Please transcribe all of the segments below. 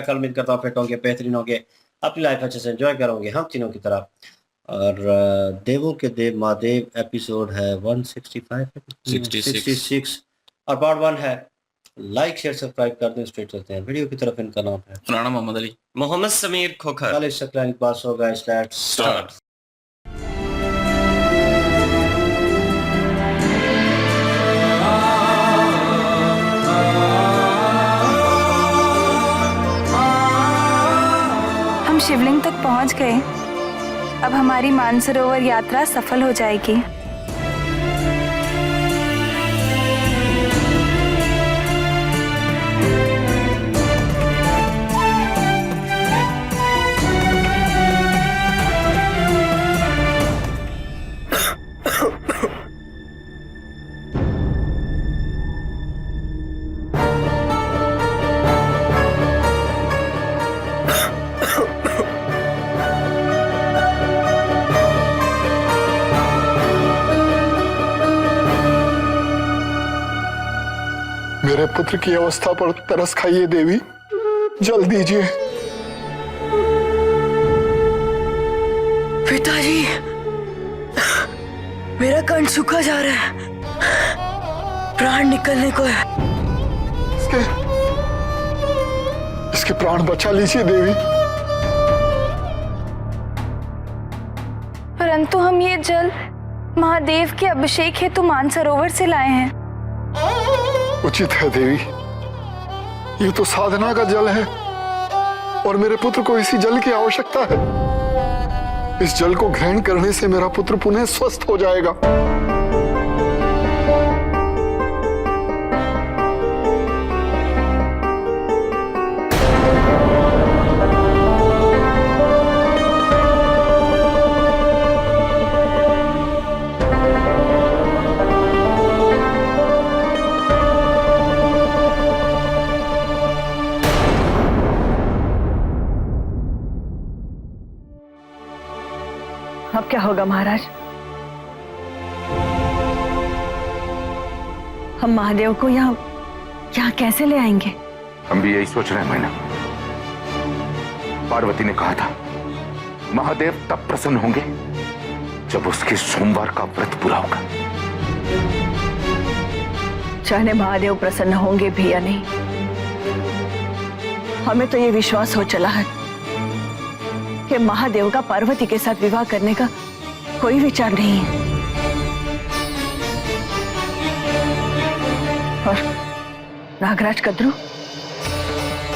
कल मिलकर तो फिट होंगे, बेहतरीन होंगे, अपनी लाइफ अच्छे से एंजॉय करोगे हम तीनों की तरह। और देवों के देव महादेव एपिसोड है 165 66 और पार्ट 1 है। लाइक शेयर सब्सक्राइब कर दें। स्ट्रेट चलते हैं वीडियो की तरफ। इनका नाम है राणा मोहम्मद अली, मोहम्मद समीर खोखर। खालिद शकलानी पास होगा। स्टार्ट। हम शिवलिंग तक पहुंच गए। अब हमारी मानसरोवर यात्रा सफल हो जाएगी। मेरे पुत्र की अवस्था पर तरस खाइए देवी, जल दीजिए। पिताजी, मेरा कंठ सूखा जा रहा है, प्राण निकलने को है। इसके प्राण बचा लीजिए देवी। परंतु हम ये जल महादेव के अभिषेक हेतु मानसरोवर से लाए हैं। उचित है देवी, ये तो साधना का जल है और मेरे पुत्र को इसी जल की आवश्यकता है। इस जल को ग्रहण करने से मेरा पुत्र पुनः स्वस्थ हो जाएगा। अब क्या होगा महाराज? हम महादेव को यहाँ कैसे ले आएंगे? हम भी यही सोच रहे हैं मैना। पार्वती ने कहा था महादेव तब प्रसन्न होंगे जब उसके सोमवार का व्रत पूरा होगा। चाहे महादेव प्रसन्न होंगे भी या नहीं, हमें तो ये विश्वास हो चला है कि महादेव का पार्वती के साथ विवाह करने का कोई विचार नहीं है। और नागराज कद्रू,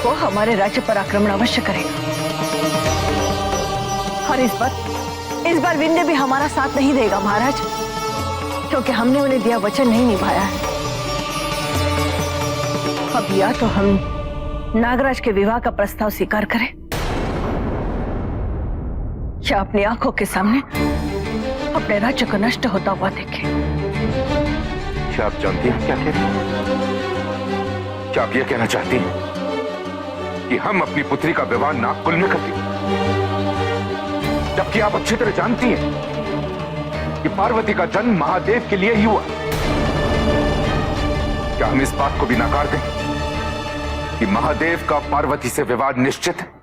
वो हमारे राज्य पर आक्रमण अवश्य करेगा। और इस बार विंध्य भी हमारा साथ नहीं देगा महाराज, क्योंकि हमने उन्हें दिया वचन नहीं निभाया है। अब या तो हम नागराज के विवाह का प्रस्ताव स्वीकार करें या अपनी आंखों के सामने अपने राज्य को नष्ट होता हुआ देखें। क्या आप जानती हैं क्या कह रही हैं? क्या आप ये कहना चाहती हैं कि हम अपनी पुत्री का विवाह नागकुल में कर दें? जबकि आप अच्छी तरह जानती हैं कि पार्वती का जन्म महादेव के लिए ही हुआ। क्या हम इस बात को भी नकार दें कि महादेव का पार्वती से विवाह निश्चित है?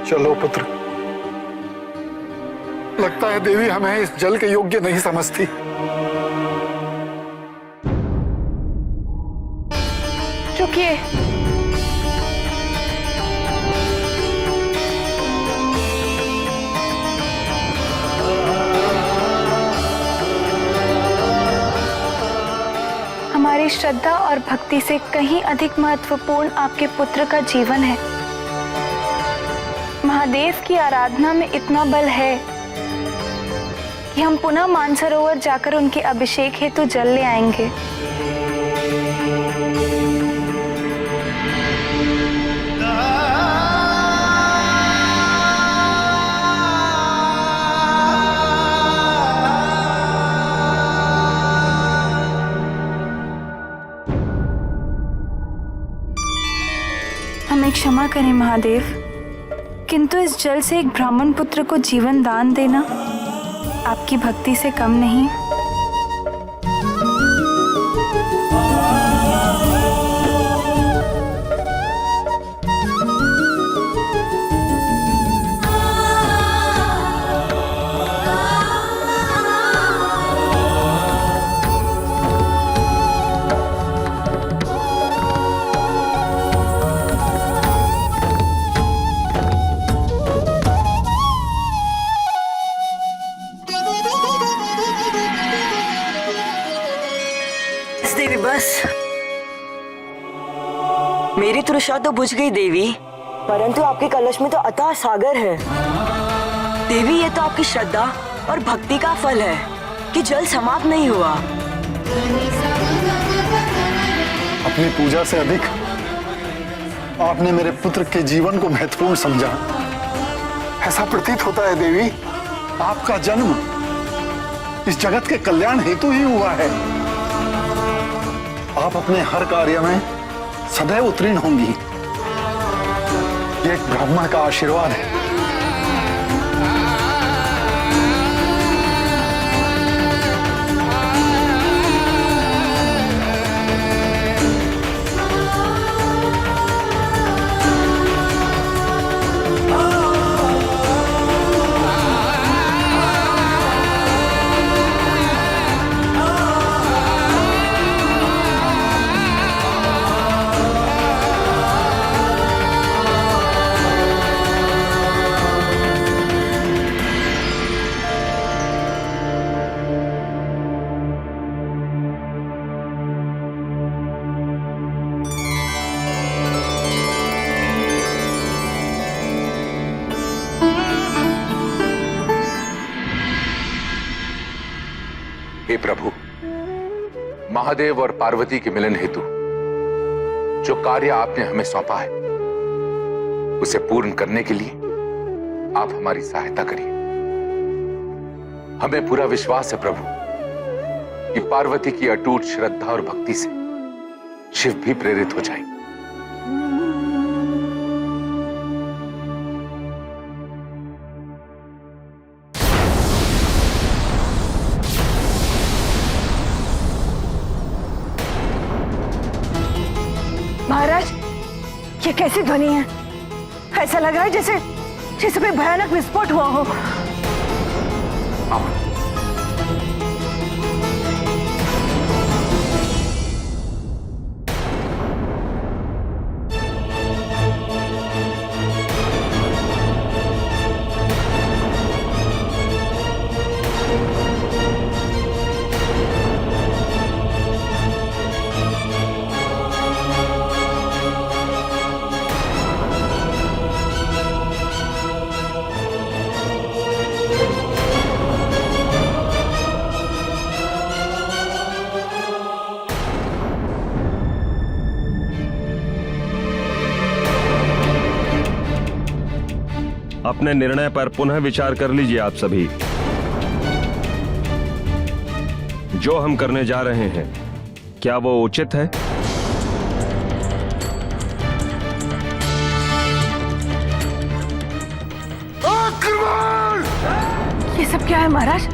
चलो पुत्र, लगता है देवी हमें इस जल के योग्य नहीं समझती। रुकिए, हमारी श्रद्धा और भक्ति से कहीं अधिक महत्वपूर्ण आपके पुत्र का जीवन है। महादेव की आराधना में इतना बल है कि हम पुनः मानसरोवर जाकर उनके अभिषेक हेतु जल ले आएंगे। हमें क्षमा करें महादेव, किंतु इस जल से एक ब्राह्मण पुत्र को जीवन दान देना आपकी भक्ति से कम नहीं। देवी बस, मेरी तृष्णा तो बुझ गई देवी, परंतु आपके कलश में तो अथाह सागर है। देवी ये तो आपकी श्रद्धा और भक्ति का फल है कि जल समाप्त नहीं हुआ। अपनी पूजा से अधिक आपने मेरे पुत्र के जीवन को महत्वपूर्ण समझा। ऐसा प्रतीत होता है देवी, आपका जन्म इस जगत के कल्याण हेतु ही हुआ है। आप अपने हर कार्य में सदैव उत्तीर्ण होंगी, ये ब्रह्मा का आशीर्वाद है। हे प्रभु, महादेव और पार्वती के मिलन हेतु जो कार्य आपने हमें सौंपा है उसे पूर्ण करने के लिए आप हमारी सहायता करिए। हमें पूरा विश्वास है प्रभु कि पार्वती की अटूट श्रद्धा और भक्ति से शिव भी प्रेरित हो जाएंगे। महाराज, ये कैसी ध्वनि है? ऐसा लग रहा है जैसे कोई भयानक विस्फोट हुआ हो। अपने निर्णय पर पुनः विचार कर लीजिए आप सभी। जो हम करने जा रहे हैं, क्या वो उचित है? ये सब क्या है महाराज?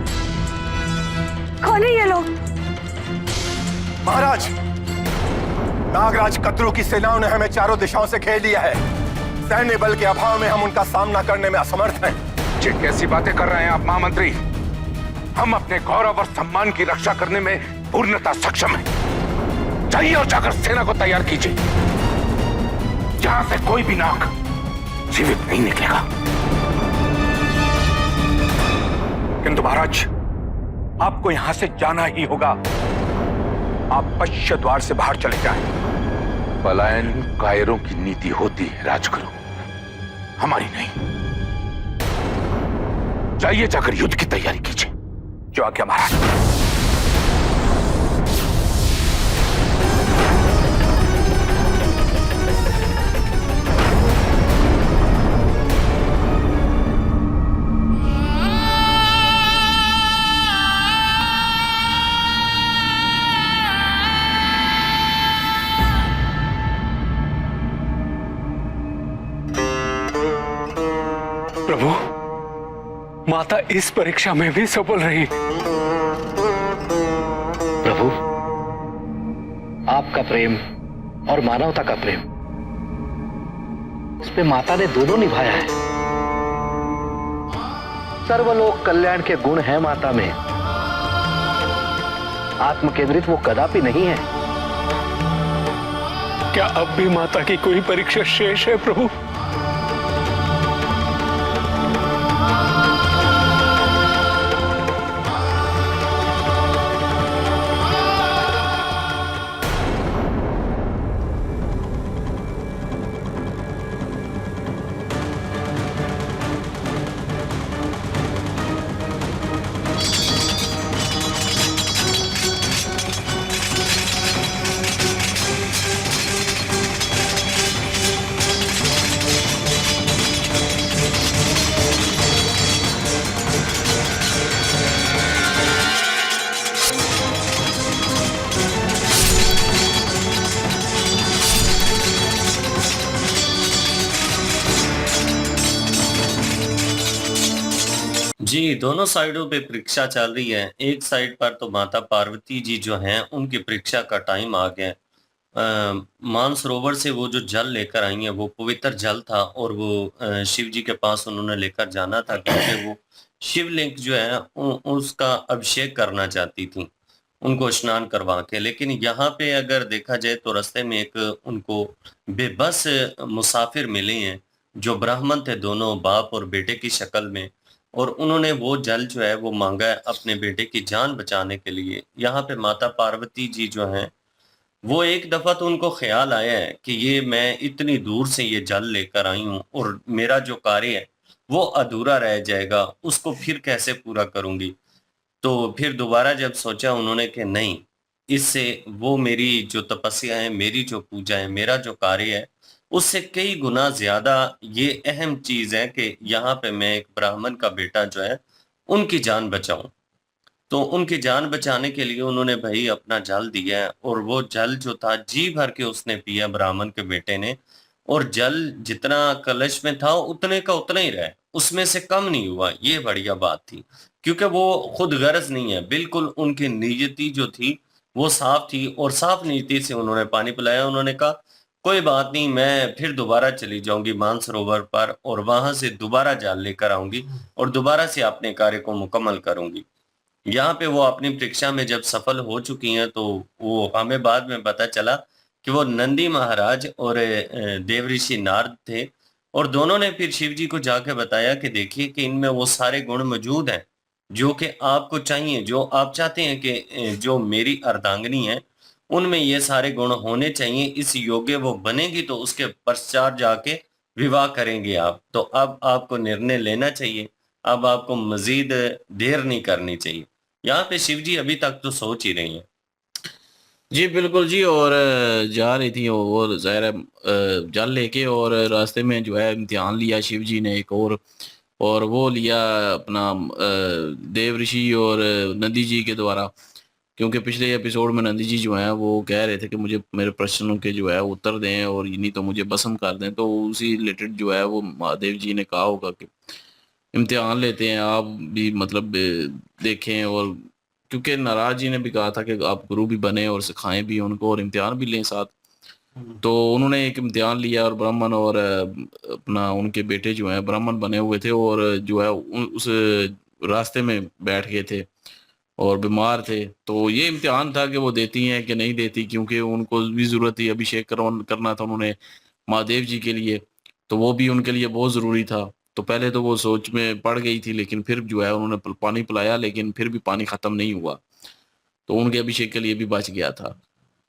कौन है ये लोग? महाराज, नागराज कद्रू की सेनाओं ने हमें चारों दिशाओं से घेर लिया है। सैन्य बल के अभाव में हम उनका सामना करने में असमर्थ हैं। ये कैसी बातें कर रहे हैं आप महामंत्री? हम अपने गौरव और सम्मान की रक्षा करने में पूर्णतः सक्षम हैं। जाइए और जाकर सेना को तैयार कीजिए। यहां से कोई भी नाग जीवित नहीं निकलेगा। किंतु महाराज, आपको यहां से जाना ही होगा। आप पश्चिम द्वार से बाहर चले जाएं। पलायन कायरों की नीति होती है राजगुरु, हमारी नहीं। जाइए, जाकर युद्ध की तैयारी कीजिए। जो आज्ञा महाराज। माता इस परीक्षा में भी सफल रही। प्रभु, आपका प्रेम और मानवता का प्रेम, इस पे माता ने दोनों निभाया है। सर्वलोक कल्याण के गुण हैं माता में, आत्म केंद्रित वो कदापि नहीं है। क्या अब भी माता की कोई परीक्षा शेष है प्रभु? जी, दोनों साइडों पे परीक्षा चल रही है। एक साइड पर तो माता पार्वती जी जो हैं, उनकी परीक्षा का टाइम आ गया है। मानसरोवर से वो जो जल लेकर आई हैं, वो पवित्र जल था और वो शिव जी के पास उन्होंने लेकर जाना था क्योंकि वो शिवलिंग जो है उसका अभिषेक करना चाहती थी, उनको स्नान करवा के। लेकिन यहाँ पे अगर देखा जाए तो रास्ते में एक उनको बेबस मुसाफिर मिले हैं, जो ब्राह्मण थे, दोनों बाप और बेटे की शक्ल में, और उन्होंने वो जल जो है वो मांगा है अपने बेटे की जान बचाने के लिए। यहाँ पे माता पार्वती जी जो हैं, वो एक दफा तो उनको ख्याल आया है कि ये मैं इतनी दूर से ये जल लेकर आई हूँ और मेरा जो कार्य है वो अधूरा रह जाएगा, उसको फिर कैसे पूरा करूंगी। तो फिर दोबारा जब सोचा उन्होंने कि नहीं, इससे वो मेरी जो तपस्या है, मेरी जो पूजा है, मेरा जो कार्य है, उससे कई गुना ज्यादा ये अहम चीज है कि यहाँ पे मैं एक ब्राह्मण का बेटा जो है उनकी जान बचाऊं। तो उनकी जान बचाने के लिए उन्होंने भाई अपना जल दिया है, और वो जल जो था जी भर के उसने पिया ब्राह्मण के बेटे ने, और जल जितना कलश में था उतने का उतना ही रहा, उसमें से कम नहीं हुआ। ये बढ़िया बात थी, क्योंकि वो खुद गर्ज नहीं है, बिल्कुल उनकी नीयति जो थी वो साफ थी, और साफ नीयति से उन्होंने पानी पिलाया। उन्होंने कहा कोई बात नहीं, मैं फिर दोबारा चली जाऊंगी मानसरोवर पर और वहां से दोबारा जल लेकर आऊंगी और दोबारा से अपने कार्य को मुकम्मल करूंगी। यहाँ पे वो अपनी परीक्षा में जब सफल हो चुकी हैं, तो वो हमें बाद में पता चला कि वो नंदी महाराज और देवऋषि नारद थे, और दोनों ने फिर शिव जी को जाके बताया कि देखिए कि इनमें वो सारे गुण मौजूद हैं जो कि आपको चाहिए, जो आप चाहते हैं कि जो मेरी अर्धांगिनी है उनमें ये सारे गुण होने चाहिए, इस योग्य वो बनेगी तो उसके पश्चात जाके विवाह करेंगे आप। तो अब आपको निर्णय लेना चाहिए, अब आपको मजीद देर नहीं करनी चाहिए। यहाँ पे शिव जी अभी तक तो सोच ही रही हैं। जी बिल्कुल जी। और जा रही थी और ज़ाहिर है जल लेके, और रास्ते में जो है इम्तिहान लिया शिव जी ने एक और वो लिया अपना देव ऋषि और नंदी जी के द्वारा। क्योंकि पिछले एपिसोड में नंदी जी जो हैं वो कह रहे थे कि मुझे मेरे प्रश्नों के जो है उत्तर दें और नहीं तो मुझे भस्म कर दें, तो उसी रिलेटेड जो है वो महादेव जी ने कहा होगा कि इम्तिहान लेते हैं आप भी, मतलब देखें। और क्योंकि नाराज जी ने भी कहा था कि आप गुरु भी बने और सिखाएं भी उनको और इम्तिहान भी लें साथ, तो उन्होंने एक इम्तिहान लिया और ब्राह्मण और अपना उनके बेटे जो हैं ब्राह्मण बने हुए थे, और जो है उस रास्ते में बैठ गए थे और बीमार थे। तो ये इम्तिहान था कि वो देती हैं कि नहीं देती, क्योंकि उनको भी ज़रूरत थी, अभिषेक करना था उन्होंने महादेव जी के लिए, तो वो भी उनके लिए बहुत ज़रूरी था। तो पहले तो वो सोच में पड़ गई थी, लेकिन फिर जो है उन्होंने पानी पिलाया, लेकिन फिर भी पानी ख़त्म नहीं हुआ, तो उनके अभिषेक के लिए भी बच गया था।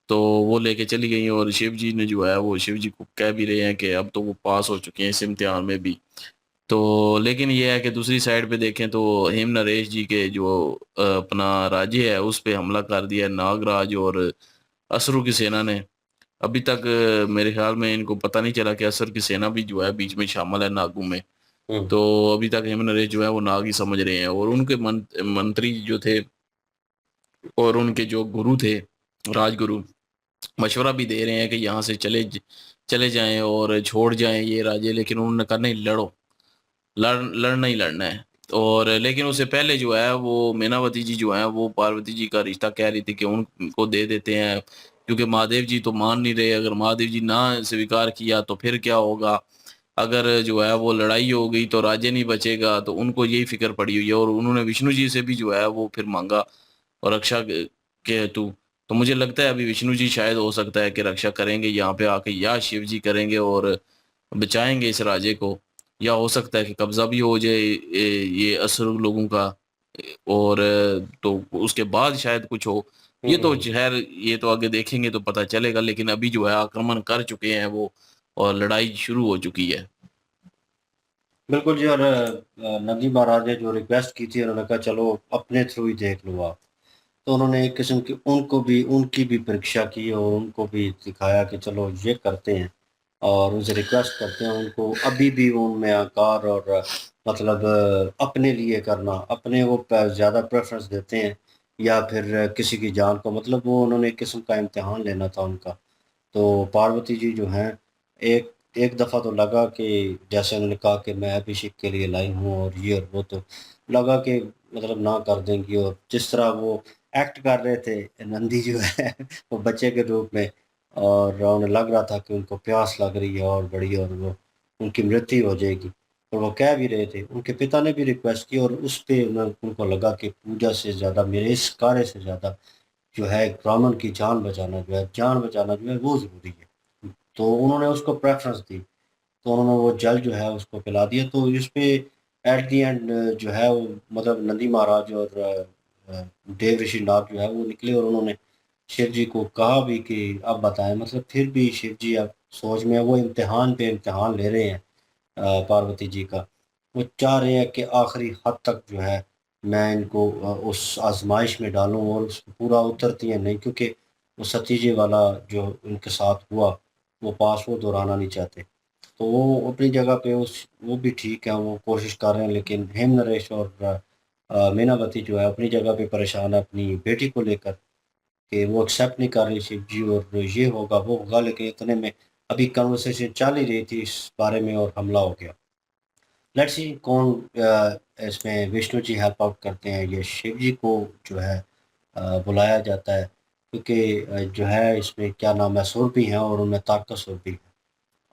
तो वो लेके चली गई, और शिव जी ने जो है वो शिव जी को कह भी रहे हैं कि अब तो वो पास हो चुके हैं इस इम्तिहान में भी। तो लेकिन ये है कि दूसरी साइड पे देखें तो हेम नरेश जी के जो अपना राज्य है उस पे हमला कर दिया है नागराज और असुरों की सेना ने। अभी तक मेरे ख्याल में इनको पता नहीं चला कि असुर की सेना भी जो है बीच में शामिल है नागों में। तो अभी तक हेम नरेश जो है वो नाग ही समझ रहे हैं, और उनके मंत्री जो थे और उनके जो गुरु थे राजगुरु मशवरा भी दे रहे हैं कि यहाँ से चले जाएं और छोड़ जाएं ये राज्य, लेकिन उन्होंने कहा नहीं, लड़ना ही लड़ना है। और लेकिन उससे पहले जो है वो मीनावती जी जो है वो पार्वती जी का रिश्ता कह रही थी कि उनको दे देते हैं, क्योंकि महादेव जी तो मान नहीं रहे। अगर महादेव जी ना स्वीकार किया तो फिर क्या होगा, अगर जो है वो लड़ाई हो गई तो राज्य नहीं बचेगा, तो उनको यही फिक्र पड़ी हुई है। और उन्होंने विष्णु जी से भी जो है वो फिर मांगा और रक्षा के हेतु। तो मुझे लगता है अभी विष्णु जी शायद हो सकता है कि रक्षा करेंगे यहाँ पे आके, या शिव जी करेंगे और बचाएंगे इस राज्य को, या हो सकता है कि कब्जा भी हो जाए ये असुर लोगों का, और तो उसके बाद शायद कुछ हो। ये तो खैर ये तो आगे देखेंगे तो पता चलेगा, लेकिन अभी जो है आक्रमण कर चुके हैं वो और लड़ाई शुरू हो चुकी है। बिल्कुल जी। और नंदी महाराज ने जो रिक्वेस्ट की थी, उन्होंने कहा चलो अपने थ्रू ही देख लो आप। तो उन्होंने एक किस्म की उनकी भी परीक्षा की और उनको भी दिखाया कि चलो ये करते हैं और उनसे रिक्वेस्ट करते हैं। उनको अभी भी उनमें आकार और मतलब अपने लिए करना, अपने वो ज़्यादा प्रेफरेंस देते हैं या फिर किसी की जान को, मतलब वो उन्होंने एक किस्म का इम्तिहान लेना था उनका। तो पार्वती जी जो हैं, एक एक दफ़ा तो लगा कि जैसे उन्होंने कहा कि मैं अभिषेक के लिए लाई हूँ और ये और वो, तो लगा कि मतलब ना कर देंगी। और जिस तरह वो एक्ट कर रहे थे नंदी जो है वो बच्चे के रूप में, और उन्हें लग रहा था कि उनको प्यास लग रही है और बड़ी, और वो उनकी मृत्यु हो जाएगी। और वो कह भी रहे थे, उनके पिता ने भी रिक्वेस्ट की और उस पे उनको लगा कि पूजा से ज़्यादा, मेरे इस कार्य से ज़्यादा जो है ब्राह्मण की जान बचाना जो है, जान बचाना जो है वो ज़रूरी है। तो उन्होंने उसको प्रेफ़रेंस दी, तो उन्होंने वो जल जो है उसको पिला दिया। तो इस पे एट द एंड जो है वो मतलब नंदी महाराज और देव ऋषि नाग जो है वो निकले और उन्होंने शिव जी को कहा भी कि अब बताएं, मतलब फिर भी शिव जी अब सोच में वो इम्तिहान पे इम्तिहान ले रहे हैं पार्वती जी का। वो चाह रहे हैं कि आखिरी हद तक जो है मैं इनको उस आजमाइश में डालूं और उसको पूरा उतरती है नहीं, क्योंकि वो सतीजे वाला जो उनके साथ हुआ वो पास वो दोहराना नहीं चाहते। तो वो अपनी जगह पे वो भी ठीक है, वो कोशिश कर रहे हैं। लेकिन हेम नरेश और मीनावती जो है अपनी जगह पे परेशान है अपनी बेटी को लेकर, कि वो एक्सेप्ट नहीं कर रही शिव जी, और ये होगा वो होगा। लेकिन इतने में अभी कन्वर्सेशन चल ही रही थी इस बारे में और हमला हो गया। लेट्स सी कौन इसमें विष्णु जी हेल्प आउट करते हैं या शिव जी को जो है बुलाया जाता है, क्योंकि जो है इसमें क्या नाम है, सुर भी हैं और उनमें तारकासुर भी है,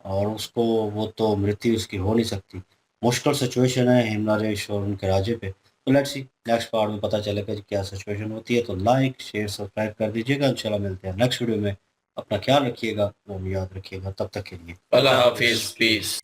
और उसको वो तो मृत्यु उसकी हो नहीं सकती। मुश्किल सिचुएशन है हेमनरेश और उनके राज्य पे। तो लेट्स सी नेक्स्ट पार्ट में पता चलेगा कि क्या सिचुएशन होती है। तो लाइक शेयर सब्सक्राइब कर दीजिएगा। इंशाल्लाह मिलते हैं नेक्स्ट वीडियो में। अपना ख्याल रखिएगा, वो याद रखिएगा। तब तक के लिए अल्लाह हाफिज, पीस।